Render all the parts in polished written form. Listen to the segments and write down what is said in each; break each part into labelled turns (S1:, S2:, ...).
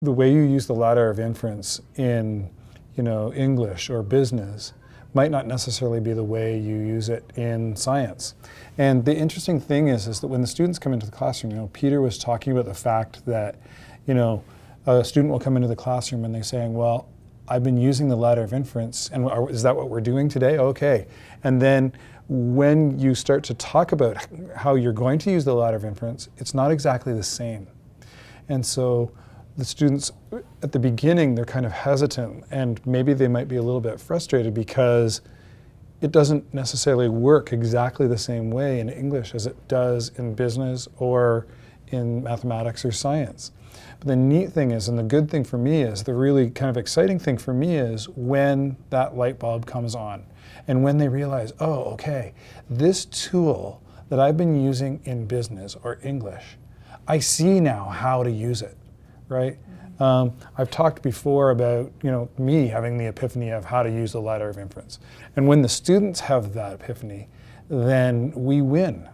S1: the way you use the ladder of inference in, English or business might not necessarily be the way you use it in science. And the interesting thing is that when the students come into the classroom, Peter was talking about the fact that, a student will come into the classroom and they're saying, well, I've been using the ladder of inference, and is that what we're doing today? Okay. And then when you start to talk about how you're going to use the ladder of inference, it's not exactly the same. And so the students, at the beginning, they're kind of hesitant, and maybe they might be a little bit frustrated because it doesn't necessarily work exactly the same way in English as it does in business or in mathematics or science. But the neat thing is, and the good thing for me is, the really kind of exciting thing for me is when that light bulb comes on and when they realize, oh, okay, this tool that I've been using in business or English, I see now how to use it, right? I've talked before about, me having the epiphany of how to use the ladder of inference. And when the students have that epiphany, then we win.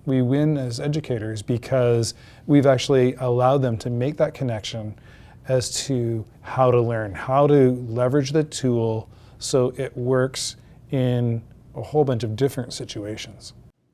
S1: We win as educators because we've actually allowed them to make that connection as to how to learn, how to leverage the tool so it works in a whole bunch of different situations.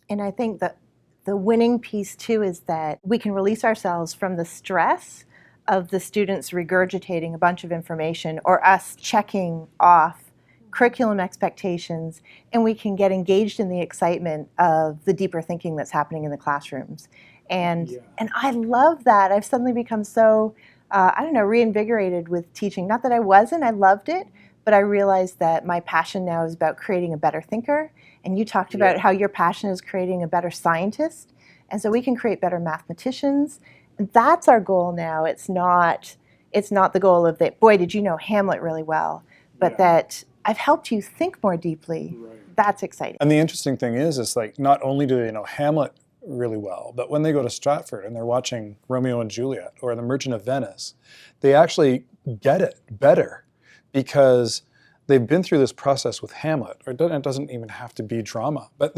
S2: And I think that the winning piece too is that we can release ourselves from the stress of the students regurgitating a bunch of information or us checking off curriculum expectations, and we can get engaged in the excitement of the deeper thinking that's happening in the classrooms. And I love that. I've suddenly become so, reinvigorated with teaching. Not that I wasn't, I loved it, but I realized that my passion now is about creating a better thinker. And you talked about how your passion is creating a better scientist. And so we can create better mathematicians. And that's our goal now. It's not the goal of that, boy, did you know Hamlet really well, but that I've helped you think more deeply. Right. That's exciting.
S1: And the interesting thing is like, not only do they know Hamlet really well, but when they go to Stratford and they're watching Romeo and Juliet or The Merchant of Venice, they actually get it better because they've been through this process with Hamlet. Or it doesn't even have to be drama, but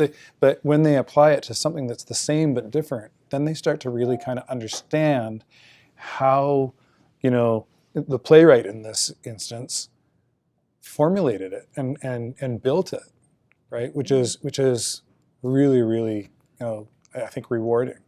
S1: when they apply it to something that's the same but different, then they start to really kind of understand how, the playwright in this instance formulated it and built it, right? Which is really, really, I think rewarding.